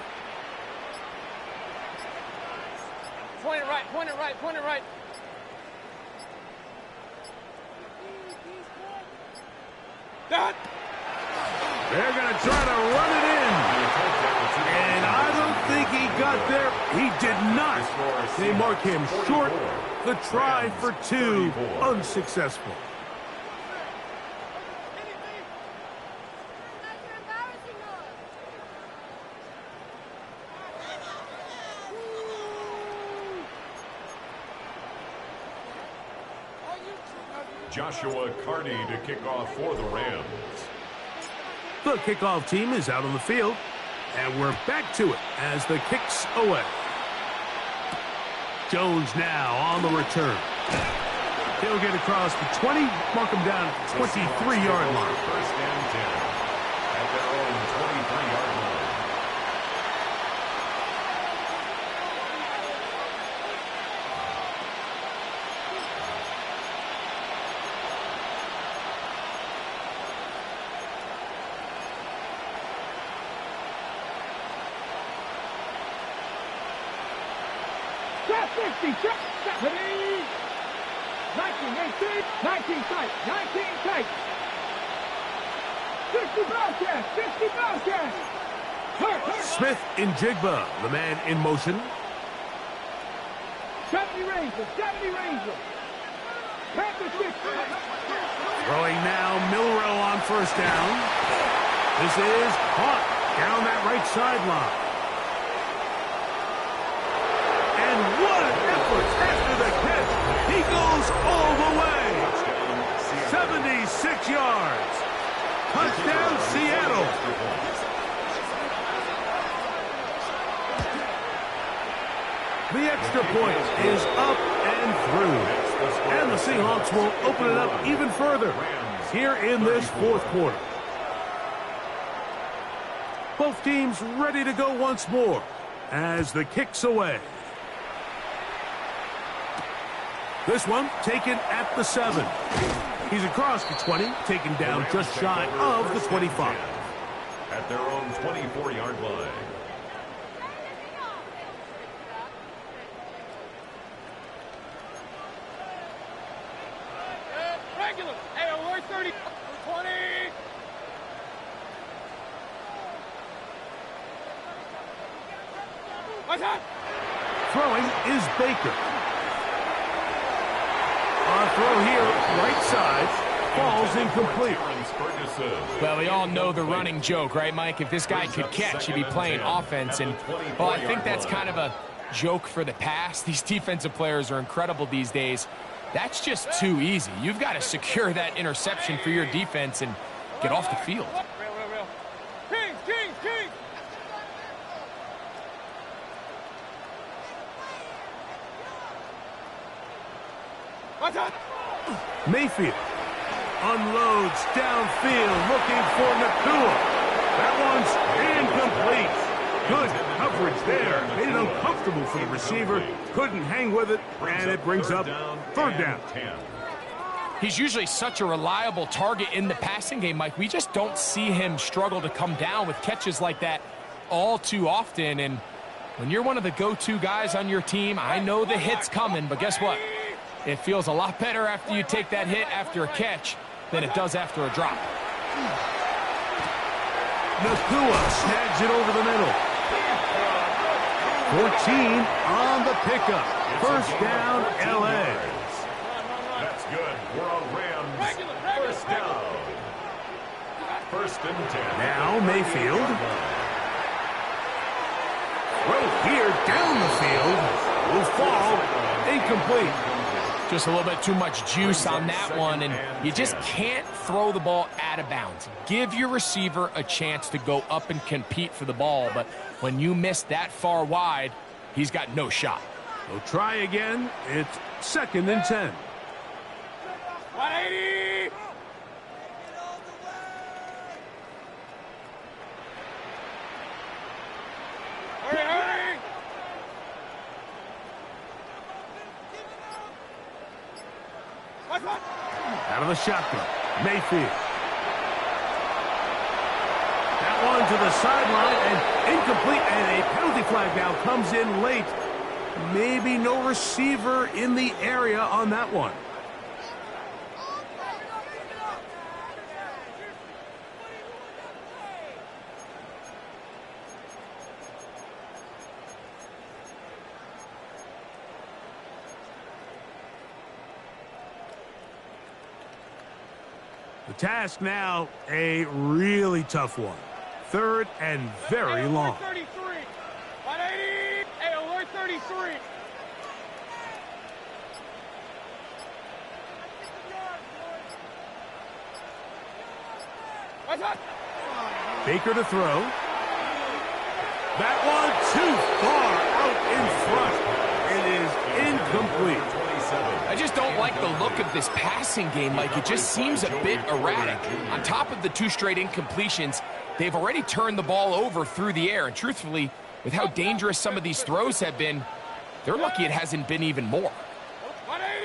Point it right. Done. They're going to try to run it in. And I don't think he got there. He did not. They mark him short. The try for 2, unsuccessful. Joshua Carney to kick off for the Rams. The kickoff team is out on the field, and we're back to it as the kick's away. Jones now on the return. He'll get across the 20, mark him down at the 23-yard line. 1st and 10 at their own 23-yard line. Set 60. 19 tight. 60 Bobcats. Hurt. Smith in Jigba, the man in motion. 70 Rangers. Panthers 60. Throwing now, Milroe on 1st down. This is caught down that right sideline. And what an effort after the catch. He goes all the way. 76 yards. Touchdown, Seattle. The extra point is up and through. And the Seahawks will open it up even further here in this fourth quarter. Both teams ready to go once more as the kick's away. This one taken at the 7. He's across the 20, taken down just shy of the 25. At their own 24-yard line. 30, 20. What's that? Throwing is Baker. Our throw here, right side, falls incomplete. Well, we all know the running joke, right, Mike? If this guy could catch, he'd be playing offense. And, well, I think that's kind of a joke for the past. These defensive players are incredible these days. That's just too easy. You've got to secure that interception for your defense and get off the field. Kings. What's that? Mayfield unloads downfield looking for Nakua. That one's incomplete. Good coverage there. Made it uncomfortable for the receiver. Couldn't hang with it, and it brings up third down. He's usually such a reliable target in the passing game, Mike. We just don't see him struggle to come down with catches like that all too often. And when you're one of the go-to guys on your team, I know the hit's coming, but guess what? It feels a lot better after you take that hit after a catch than it does after a drop. Nakua snags it over the middle. 14 on the pickup. First down, L.A. That's good. We're on Rams. First down. First and 10. Now Mayfield. Throw here down the field. Will fall. Incomplete. Just a little bit too much juice on that one, and you just can't throw the ball out of bounds. Give your receiver a chance to go up and compete for the ball, but when you miss that far wide, he's got no shot. We'll try again. It's second and 10. 180. Hurry. Out of the shotgun, Mayfield. That one to the sideline and incomplete, and a penalty flag now comes in late. Maybe no receiver in the area on that one. The task now, a really tough one. Third and very long. 33. 180. Hey, alert 33. What's that? Baker to throw. That one too far out in front. It is incomplete. I just don't like the look of this passing game, Mike. It just seems a bit erratic. On top of the 2 straight incompletions, they've already turned the ball over through the air. And truthfully, with how dangerous some of these throws have been, they're lucky it hasn't been even more. 180.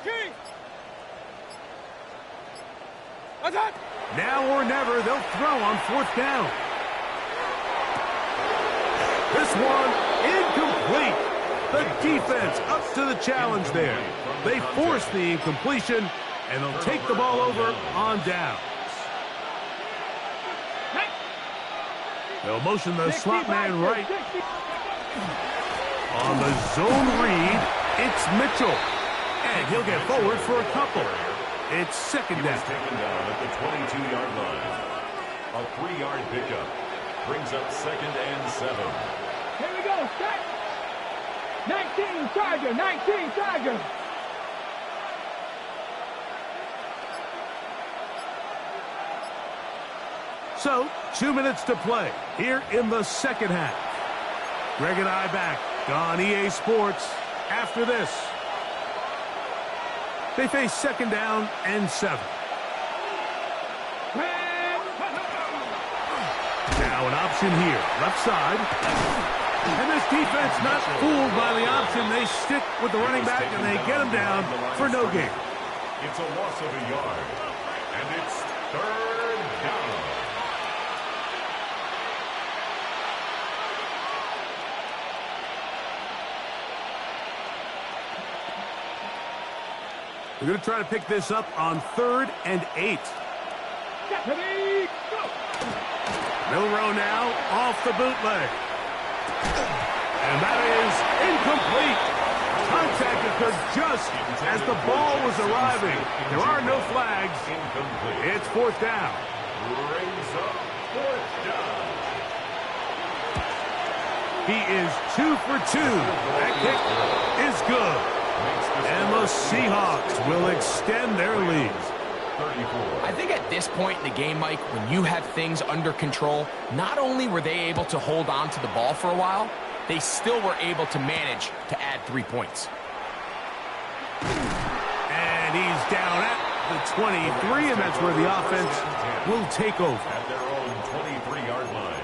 Kings. What's that? Now or never, they'll throw on fourth down. This one incomplete. The defense up to the challenge there. They force the incompletion, and they'll take the ball over on downs. They'll motion the slot man right. On the zone read, it's Mitchell. And he'll get forward for a couple. It's second down. Taken down at the 22-yard line. A 3-yard pickup brings up second and 7. Here we go. Set. 19 Charger. So, 2 minutes to play here in the second half. Greg and I back on EA Sports after this. They face second down and 7. Now an option here, left side. And this defense not fooled by the option. They stick with the running back and they get him down for no gain. It's a loss of a yard. And it's Third down. We're going to try to pick this up on 3rd and 8. Ready, go! Milrow now off the bootleg. And that is incomplete. Contact occurred just as the ball was arriving. There are no flags. Incomplete. It's 4th down. Brings up 4th down. He is 2 for 2. That kick is good. And the Seahawks will extend their lead. 34. I think at this point in the game, Mike, when you have things under control, not only were they able to hold on to the ball for a while, they still were able to manage to add 3 points. And he's down at the 23, and that's where the offense will take over. At their own 23-yard line.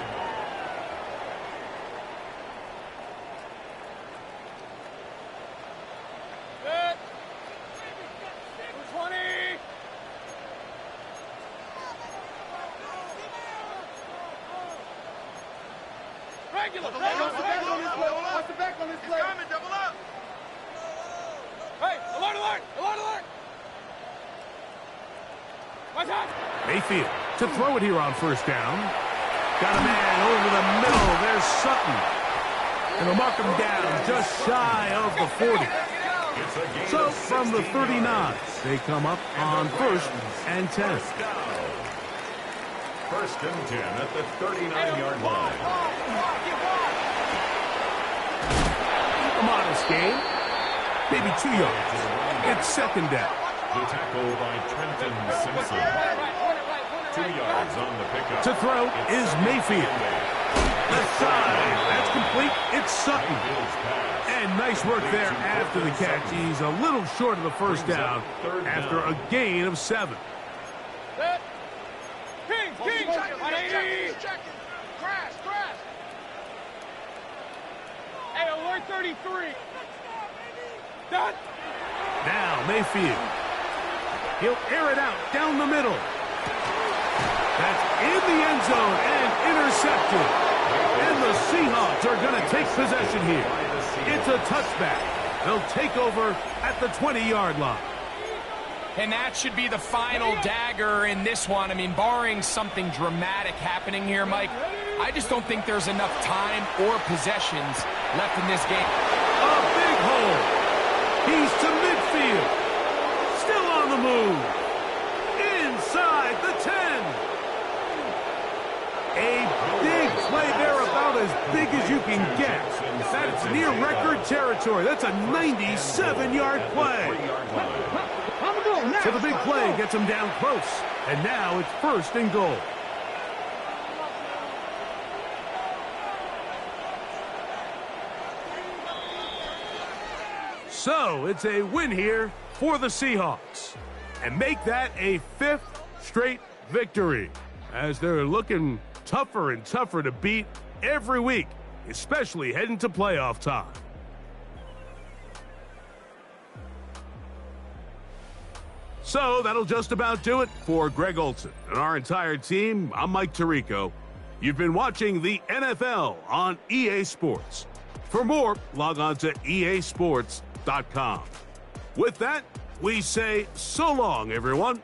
Watch the back on this play. Double up. Hey, alert, alert, alert, alert. Watch out. Mayfield to throw it here on 1st down. Got a man over the middle. There's Sutton. And they'll mark him down just shy of the 40. So from the 39, they come up on 1st and 10. 1st and 10 at the 39-yard line. A modest game. Maybe 2 yards. It's 2nd down. The tackle by Trenton Simpson. 2 yards on the pickup. To throw is Mayfield. Left side. That's complete. It's Sutton. And nice work there after the catch. He's a little short of the 1st down after a gain of 7. King, 180. Crash. Hey, alert 33. Done. Now Mayfield. He'll air it out down the middle. That's in the end zone and intercepted. And the Seahawks are going to take possession here. It's a touchback. They'll take over at the 20-yard line. And that should be the final dagger in this one. I mean, barring something dramatic happening here, Mike, I just don't think there's enough time or possessions left in this game. A big hole. He's to midfield. Still on the move. Inside the 10. A big play there, about as big as you can get. That's near record territory. That's a 97-yard play. So the big play gets him down close. And now it's 1st and goal. So it's a win here for the Seahawks. And make that a 5th straight victory, as they're looking tougher and tougher to beat every week, especially heading to playoff time. So that'll just about do it for Greg Olson and our entire team. I'm Mike Tirico. You've been watching the NFL on EA Sports. For more, log on to easports.com. With that, we say so long, everyone.